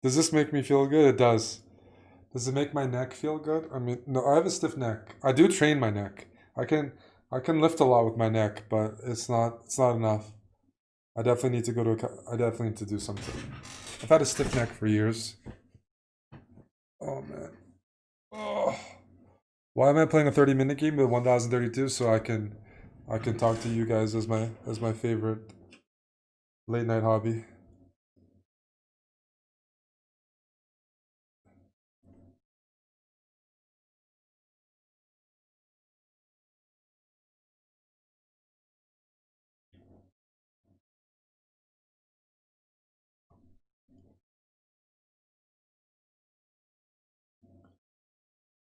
Does this make me feel good? It does. Does it make my neck feel good? I mean, no, I have a stiff neck. I do train my neck. I can I can lift a lot with my neck, but it's not enough. I definitely need to go to I definitely need to do something. I've had a stiff neck for years. Oh man. Oh. Why am I playing a 30-minute game with 1032 so I can talk to you guys as my favorite late night hobby.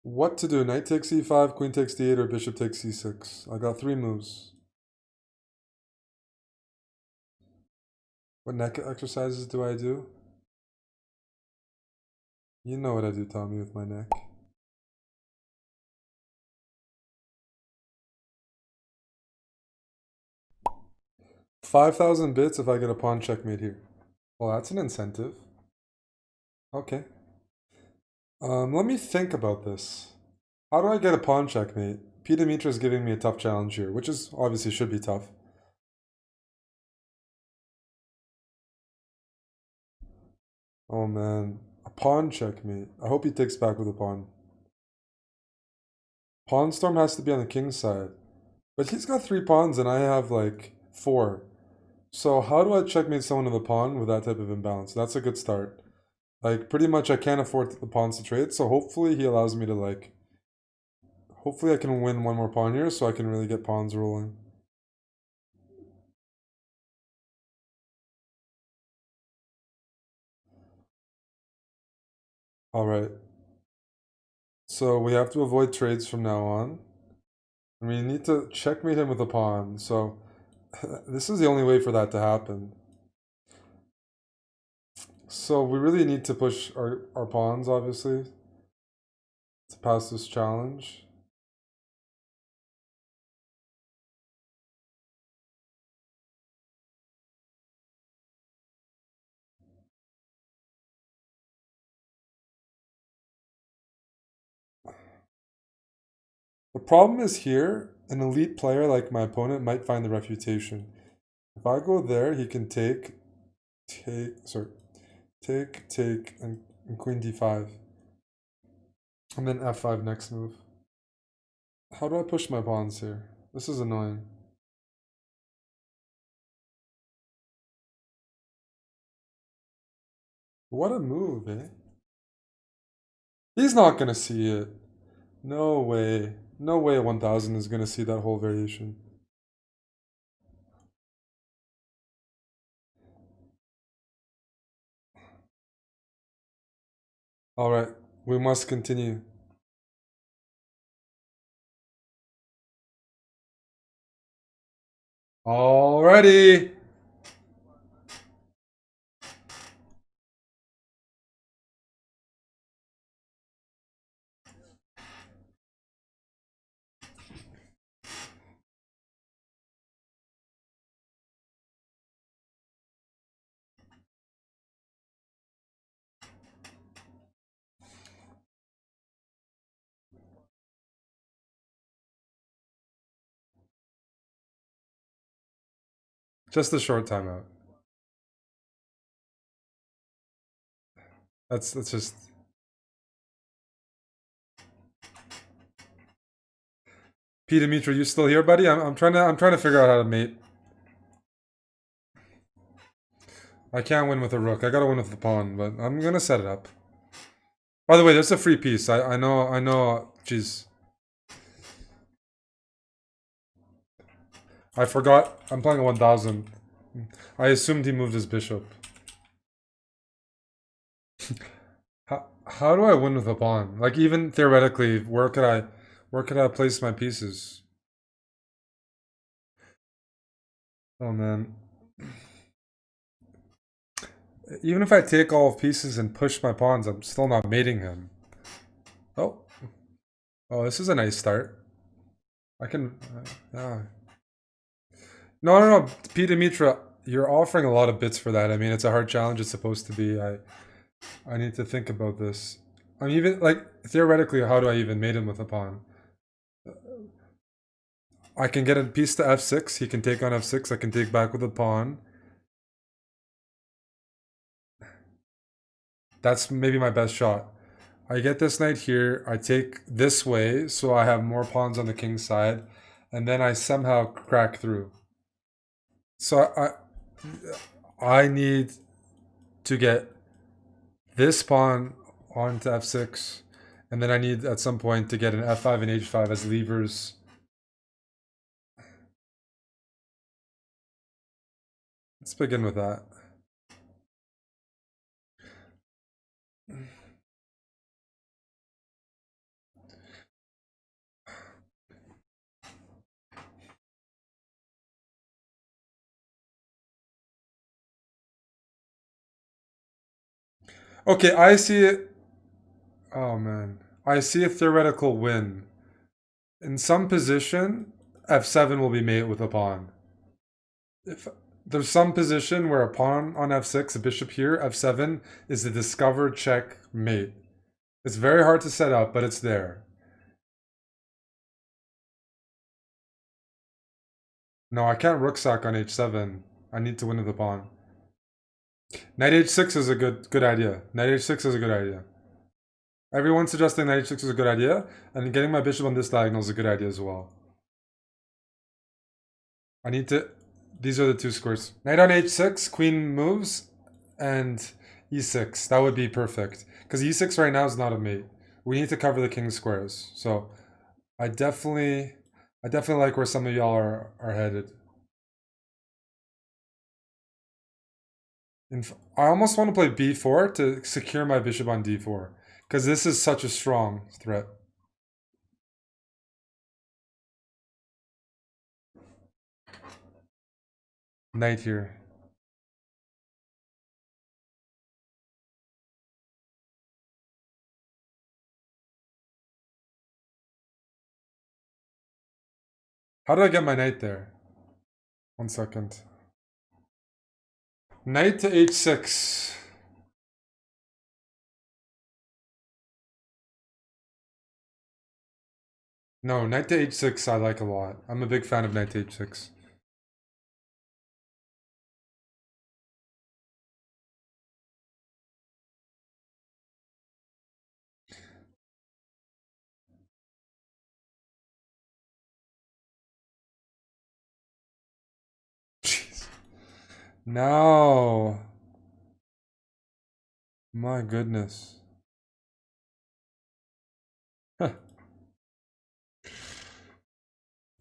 What to do? Knight takes e5, queen takes d8, or bishop takes c6. I got three moves. What neck exercises do I do? You know what I do, Tommy, with my neck. 5,000 bits if I get a pawn checkmate here. Well, that's an incentive. Okay. Let me think about this. How do I get a pawn checkmate? P. Dimitra is giving me a tough challenge here, which is obviously should be tough. Oh man, a pawn checkmate. I hope he takes back with a pawn. Pawn storm has to be on the king's side. But he's got three pawns and I have like four. So how do I checkmate someone with a pawn with that type of imbalance? That's a good start. Like pretty much I can't afford the pawns to trade, so hopefully he allows me to like hopefully I can win one more pawn here so I can really get pawns rolling. Alright. So we have to avoid trades from now on. And we need to checkmate him with a pawn. So this is the only way for that to happen. So we really need to push our pawns, obviously, to pass this challenge. The problem is here, an elite player like my opponent might find the refutation. If I go there, he can take, and queen d5. And then f5 next move. How do I push my pawns here? This is annoying. What a move, eh? He's not gonna see it. No way. No way 1000 is gonna see that whole variation. Alright, we must continue. Alrighty! Just a short timeout. That's just P. Dimitri, you still here, buddy? I'm trying to figure out how to mate. I can't win with a rook. I gotta win with the pawn, but I'm gonna set it up. By the way, there's a free piece. I know. Jeez, I forgot. I'm playing a 1000. I assumed he moved his bishop. How do I win with a pawn? Like even theoretically, where could I place my pieces? Oh man. Even if I take all of pieces and push my pawns, I'm still not mating him. Oh. Oh, this is a nice start. I can... yeah. No. P. Dimitra, you're offering a lot of bits for that. I mean, it's a hard challenge. It's supposed to be. I need to think about this. I'm even, like, theoretically, how do I even mate him with a pawn? I can get a piece to f6. He can take on f6. I can take back with a pawn. That's maybe my best shot. I get this knight here. I take this way, so I have more pawns on the king's side. And then I somehow crack through. So I need to get this pawn onto f6. And then I need, at some point, to get an f5 and h5 as levers. Let's begin with that. Okay, I see it. Oh man. I see a theoretical win. In some position, f7 will be mate with a pawn. If there's some position where a pawn on f6, a bishop here, f7 is the discovered checkmate. It's very hard to set up, but it's there. No, I can't rook sack on h7. I need to win with the pawn. Knight h6 is a good idea. Knight h6 is a good idea. Everyone's suggesting knight h6 is a good idea, and getting my bishop on this diagonal is a good idea as well. I need to... These are the two squares. Knight on h6, queen moves, and e6. That would be perfect. Because e6 right now is not a mate. We need to cover the king's squares. So I definitely like where some of y'all are headed. I almost want to play b4 to secure my bishop on d4. Because this is such a strong threat. Knight here. How do I get my knight there? 1 second. Knight to h6. No, knight to h6 I like a lot. I'm a big fan of knight to h6. Jeez. No. My goodness.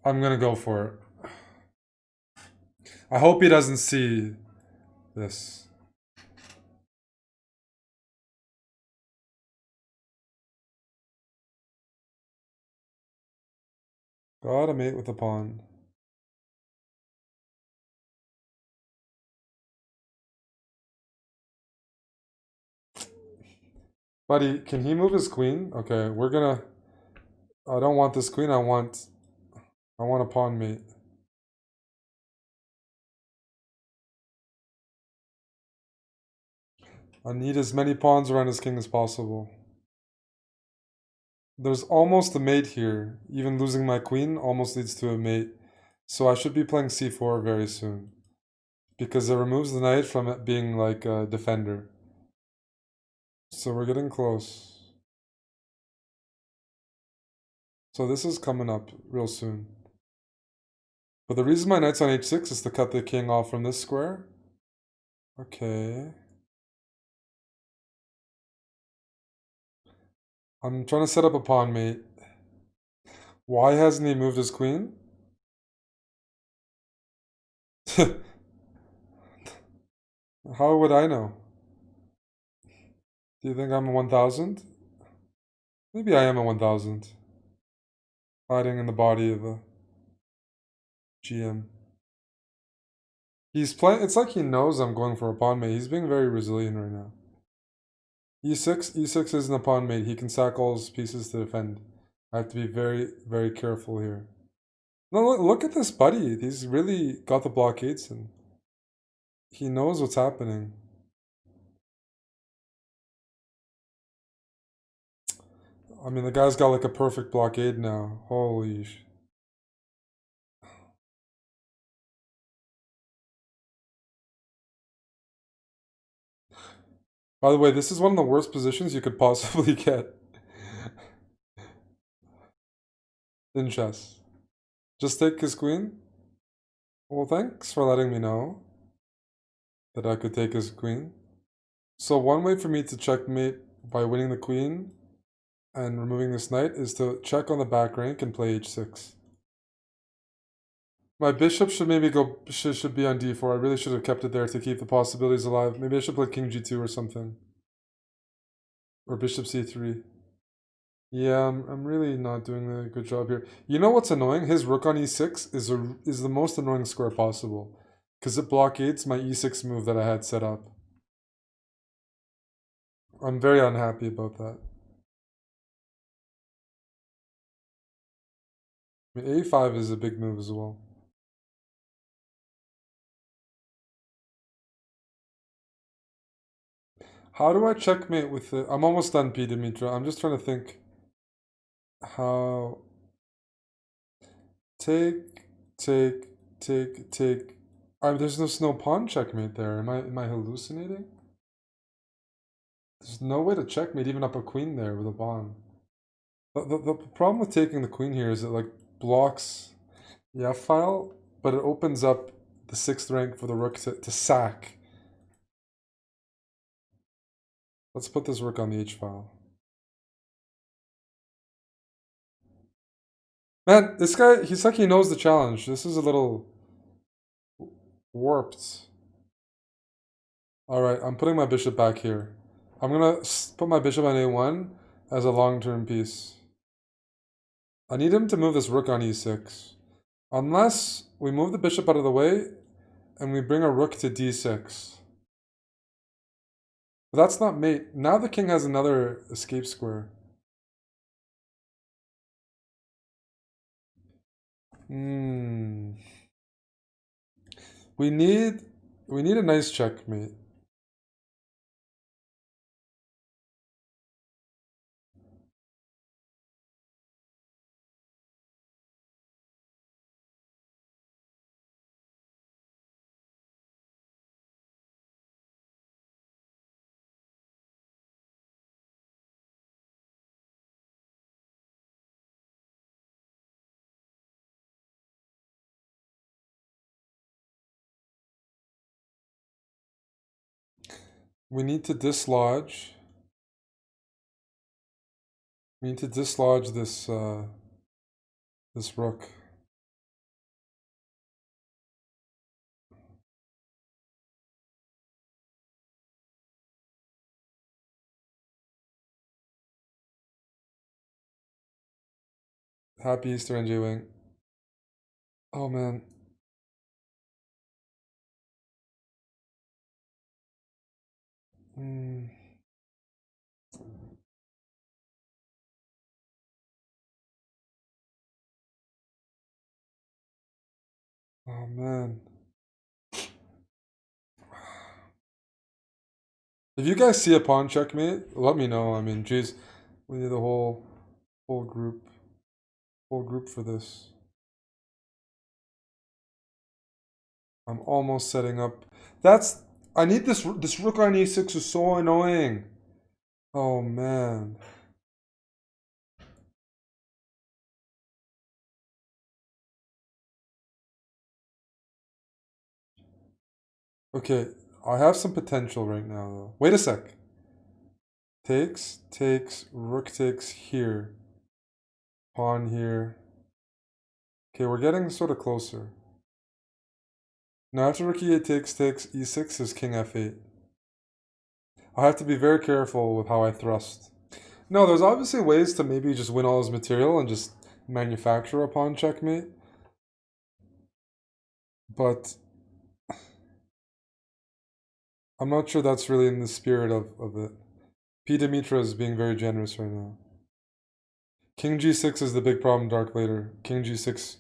I'm gonna go for it. I hope he doesn't see this. Gotta mate with a pawn. Buddy, can he move his queen? Okay, we're gonna... I don't want this queen, I want a pawn mate. I need as many pawns around his king as possible. There's almost a mate here. Even losing my queen almost leads to a mate. So I should be playing c4 very soon. Because it removes the knight from it being like a defender. So we're getting close. So this is coming up real soon. But the reason my knight's on h6 is to cut the king off from this square. Okay. I'm trying to set up a pawn mate. Why hasn't he moved his queen? How would I know? Do you think I'm a 1000? Maybe I am a 1000. Hiding in the body of a GM. He's playing... It's like he knows I'm going for a pawn mate. He's being very resilient right now. E6 isn't a pawn mate. He can sack all his pieces to defend. I have to be very, very careful here. No, look at this buddy. He's really got the blockades and he knows what's happening. I mean, the guy's got like a perfect blockade now. Holy sh... By the way, this is one of the worst positions you could possibly get in chess. Just take his queen? Well, thanks for letting me know that I could take his queen. So one way for me to checkmate by winning the queen and removing this knight is to check on the back rank and play h6. My bishop should maybe go should be on d4. I really should have kept it there to keep the possibilities alive. Maybe I should play king g2 or something. Or bishop c3. Yeah, I'm really not doing a good job here. You know what's annoying? His rook on e6 is the most annoying square possible. Because it blockades my e6 move that I had set up. I'm very unhappy about that. I mean, a5 is a big move as well. How do I checkmate with it? I'm almost done, P. Dimitra. I'm just trying to think how... Take, take. There's no pawn checkmate there. Am I hallucinating? There's no way to checkmate even up a queen there with a pawn. The problem with taking the queen here is it like blocks the f file, but it opens up the 6th rank for the rook to sack. Let's put this rook on the h file. Man, this guy, he's like he knows the challenge. This is a little warped. Alright, I'm putting my bishop back here. I'm gonna put my bishop on a1 as a long-term piece. I need him to move this rook on e6. Unless we move the bishop out of the way and we bring a rook to d6. But that's not mate. Now the king has another escape square. We need a nice checkmate. We need to dislodge. We need to dislodge this this rook. Happy Easter, NJ Wing. Oh man. Oh man. If you guys see a pawn checkmate, let me know. I mean, geez, we need a whole group for this. I'm almost setting up. I need this rook on e6 is so annoying. Oh man. Okay, I have some potential right now though. Wait a sec. Takes, rook takes here. Pawn here. Okay, we're getting sort of closer. Now after rook e8 takes, e6 is king f8. I have to be very careful with how I thrust. No, there's obviously ways to maybe just win all his material and just manufacture a pawn checkmate. But I'm not sure that's really in the spirit of it. P. Dimitra is being very generous right now. King g6 is the big problem, Dark later. King g6.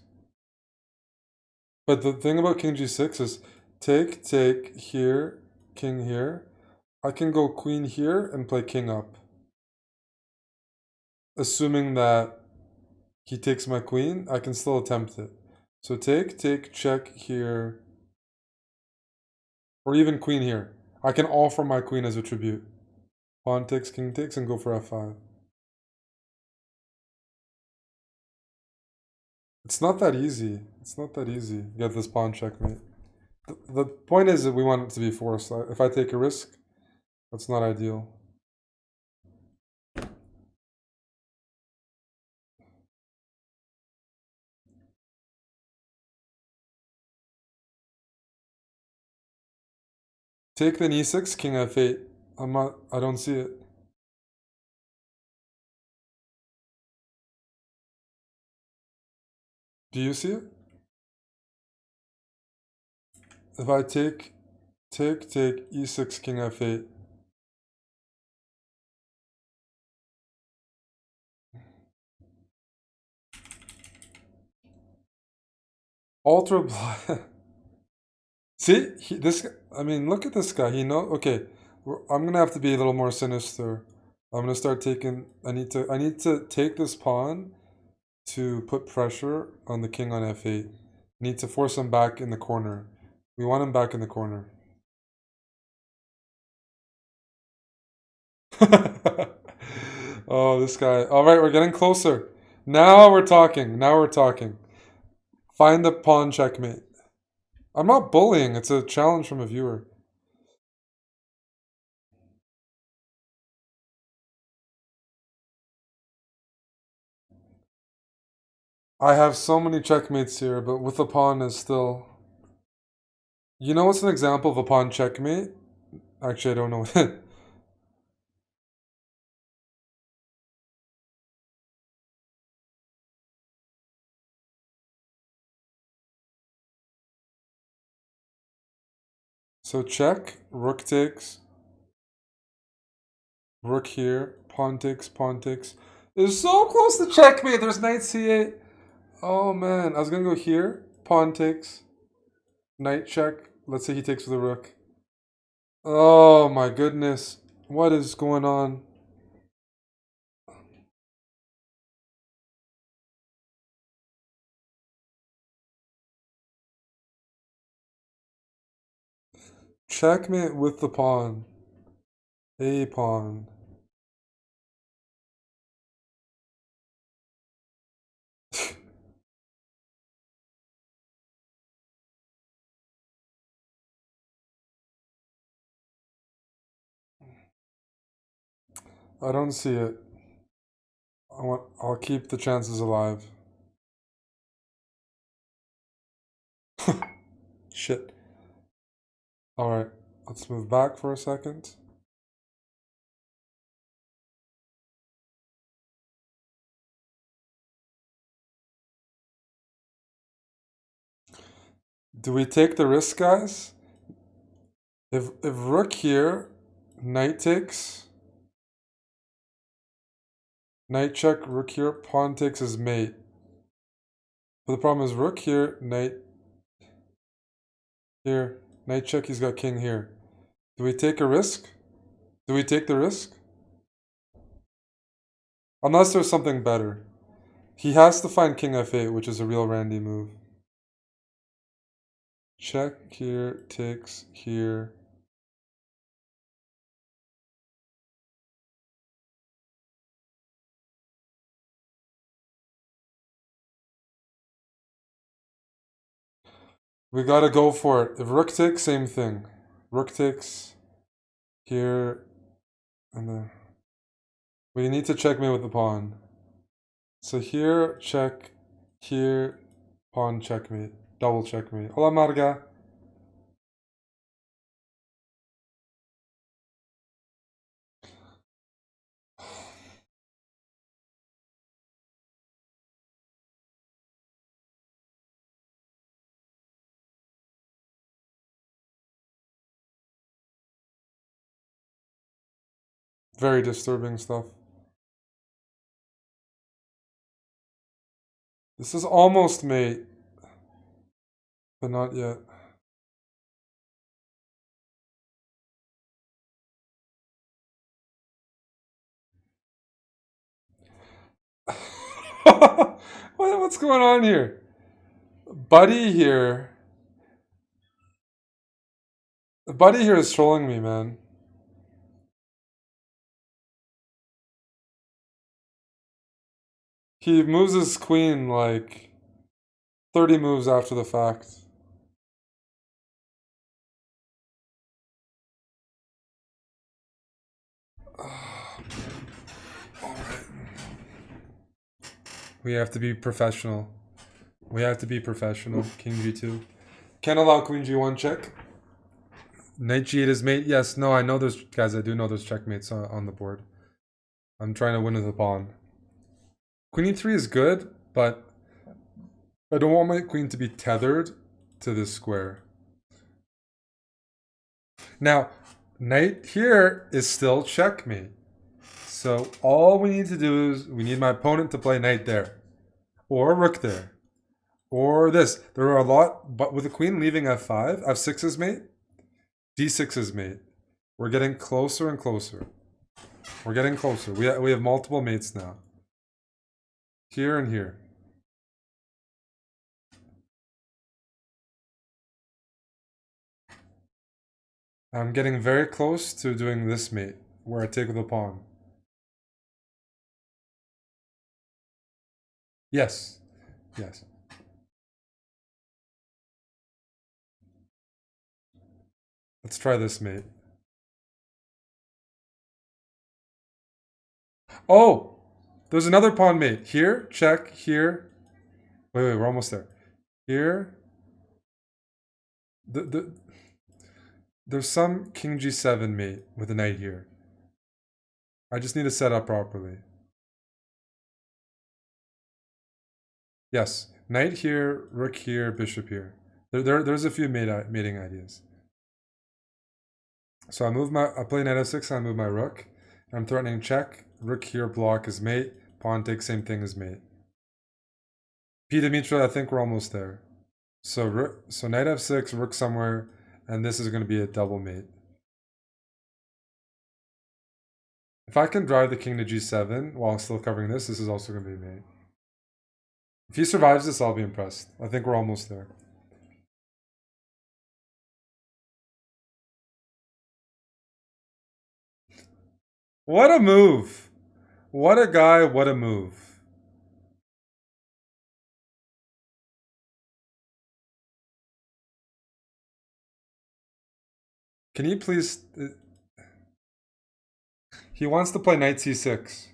But the thing about king g6 is take here, king here. I can go queen here and play king up. assuming that he takes my queen, I can still attempt it. So take, check here, or even queen here. I can offer my queen as a tribute. Pawn takes, king takes, and go for f5. It's not that easy. It's not that easy. Get this pawn checkmate. The point is that we want it to be forced. If I take a risk, that's not ideal. Take the e6, king f8. I don't see it. Do you see it? If I take, e6, king f8. Ultra blind. See, I mean, look at this guy. He knows. Okay, I'm gonna have to be a little more sinister. I'm gonna start taking. I need to take this pawn to put pressure on the king on f8. Need to force him back in the corner. We want him back in the corner. Oh, this guy. All right, we're getting closer. Now we're talking. Now we're talking. Find the pawn checkmate. I'm not bullying. It's a challenge from a viewer. I have so many checkmates here, but with the pawn is still... You know what's an example of a pawn checkmate? Actually, I don't know. So check, rook takes, rook here, pawn takes, pawn takes. It's so close to checkmate. There's knight c8. Oh man, I was gonna go here, pawn takes, knight check. Let's say he takes with the rook. Oh my goodness. What is going on? Checkmate with the pawn. A pawn. I don't see it. I'll keep the chances alive. Shit. Alright, let's move back for a second. Do we take the risk, guys? If rook here, knight takes, knight check, rook here, pawn takes is mate. But the problem is rook here, knight here, knight check, he's got king here. Do we take a risk? Do we take the risk? Unless there's something better. He has to find king f8, which is a real Randy move. Check here, takes here. We gotta go for it. If rook takes, same thing. Rook takes here and there. We need to checkmate with the pawn. So here, check. Here, pawn checkmate. Double checkmate. Hola, Marga. Very disturbing stuff. This is almost mate, but not yet. What's going on here? Buddy here. Buddy here is trolling me, man. He moves his queen like 30 moves after the fact. Alright. We have to be professional. We have to be professional. King G2. Can't allow Queen G1 check. Knight G8 is mate. Yes, no, I know there's... Guys, I do know there's checkmates on the board. I'm trying to win with a pawn. Queen E3 is good, but I don't want my queen to be tethered to this square. Now, knight here is still checkmate. So all we need to do is we need my opponent to play knight there. Or rook there. Or this. There are a lot, but with the queen leaving f5, f6 is mate, d6 is mate. We're getting closer and closer. We're getting closer. We have multiple mates now. Here and here. I'm getting very close to doing this mate, where I take the pawn. Yes. Yes. Let's try this mate. Oh! There's another pawn mate. Here, check, here. Wait, we're almost there. Here. There's some king g7 mate with a knight here. I just need to set up properly. Yes. Knight here, rook here, bishop here. There's a few mating ideas. So I play knight f6 and I move my rook. I'm threatening check. Rook here, block is mate. Pawn takes same thing as mate. P. Dimitra, I think we're almost there. So knight f6, rook somewhere, and this is going to be a double mate. If I can drive the king to g7 while still covering this is also going to be mate. If he survives this, I'll be impressed. I think we're almost there. What a move! What a guy, what a move. Can you please... He wants to play knight c6.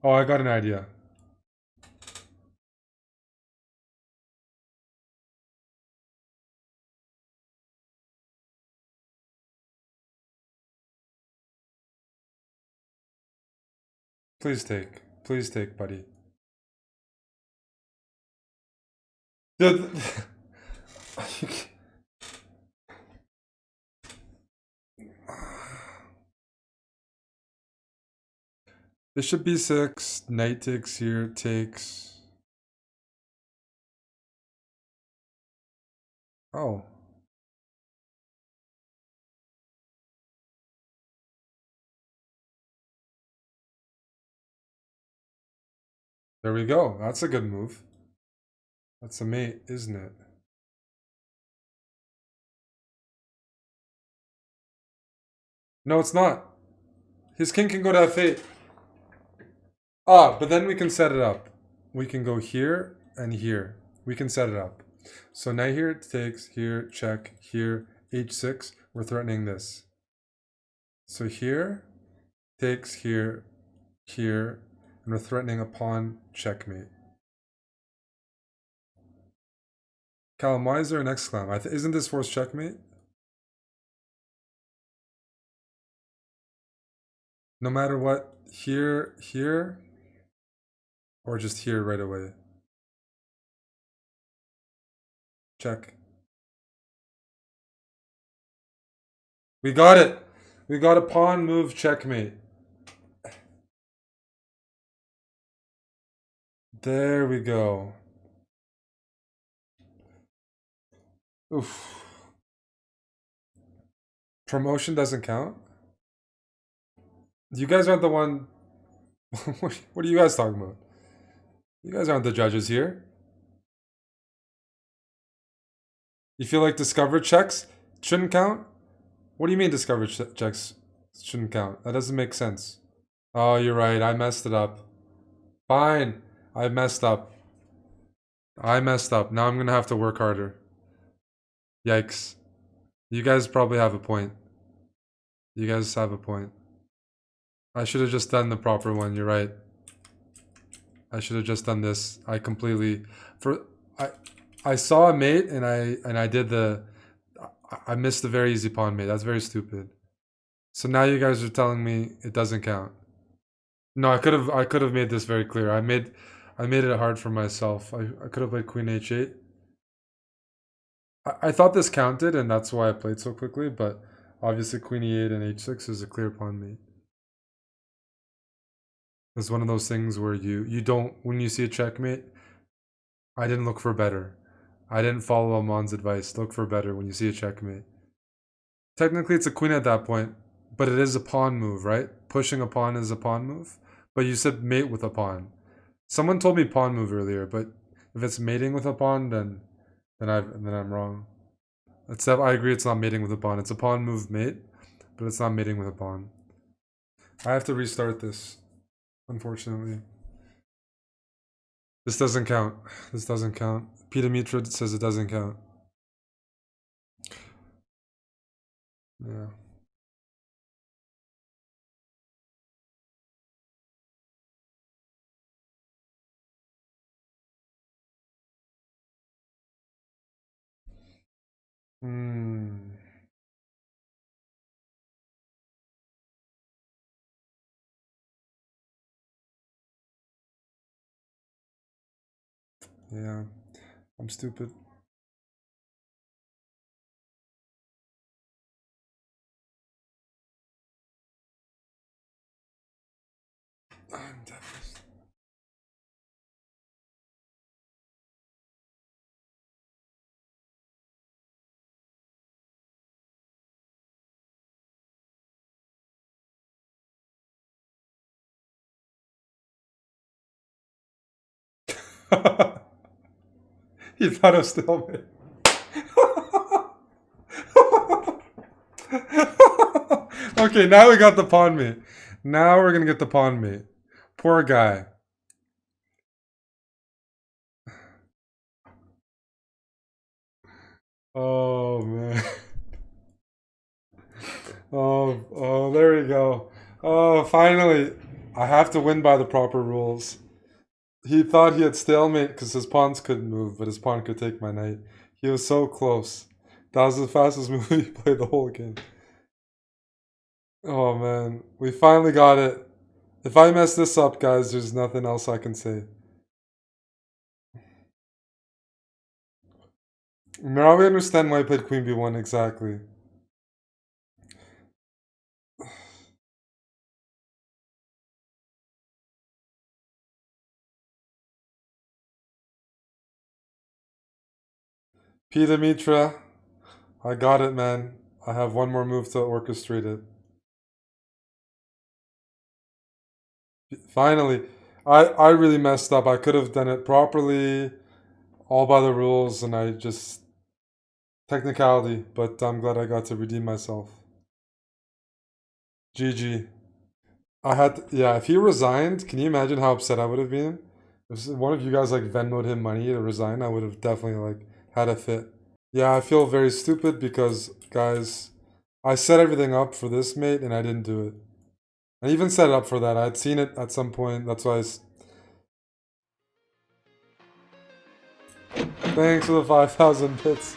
Oh, I got an idea. Please take. Please take, buddy. Dude, Bishop b6, knight takes here, takes. Oh. There we go. That's a good move. That's a mate, isn't it? No, it's not. His king can go to f8. Ah, but then we can set it up. We can go here and here. We can set it up. So knight here takes, here, check, here, h6. We're threatening this. So here, takes here, here, and we're threatening a pawn checkmate. Callum, why is there an exclam? Isn't this forced checkmate? No matter what, here, here, or just here right away. Check. We got it. We got a pawn move checkmate. There we go. Oof. Promotion doesn't count? You guys aren't the one. What are you guys talking about? You guys aren't the judges here. You feel like discovered checks shouldn't count? What do you mean discovered checks shouldn't count? That doesn't make sense. Oh, you're right. I messed it up. Fine. I messed up. I messed up. Now I'm gonna have to work harder. Yikes. You guys probably have a point. You guys have a point. I should have just done the proper one. You're right. I should have just done this. I completely I saw a mate and I did the I missed the very easy pawn mate. That's very stupid. So now you guys are telling me it doesn't count. No, I could have made this very clear. I made it hard for myself. I could have played Queen H8. I thought this counted and that's why I played so quickly, but obviously Queen E8 and H6 is a clear pawn mate. It's one of those things where you don't, when you see a checkmate, I didn't look for better. I didn't follow Amon's advice. Look for better when you see a checkmate. Technically, it's a queen at that point, but it is a pawn move, right? Pushing a pawn is a pawn move. But you said mate with a pawn. Someone told me pawn move earlier, but if it's mating with a pawn, then I'm wrong. I agree. It's not mating with a pawn. It's a pawn move mate, but it's not mating with a pawn. I have to restart this, unfortunately. This doesn't count. This doesn't count. Peter Mitra says it doesn't count. Yeah. Hmm. Yeah. I'm stupid. I'm definitely. He thought of stalemate. Okay, now we got the pawn mate. Now we're gonna get the pawn mate. Poor guy. Oh man. Oh, there we go. Oh, finally. I have to win by the proper rules. He thought he had stalemate because his pawns couldn't move, but his pawn could take my knight. He was so close. That was the fastest move he played the whole game. Oh man, we finally got it. If I mess this up, guys, there's nothing else I can say. Now we understand why I played Queen B1 exactly. Peter Mitra, I got it, man. I have one more move to orchestrate it. Finally, I really messed up. I could have done it properly, all by the rules, and I just technicality. But I'm glad I got to redeem myself. GG. I had to, yeah. If he resigned, can you imagine how upset I would have been? If one of you guys like Venmoed him money to resign, I would have definitely like had a fit. Yeah, I feel very stupid because guys, I set everything up for this mate and I didn't do it. I even set it up for that. I had seen it at some point. That's why thanks for the 5,000 bits.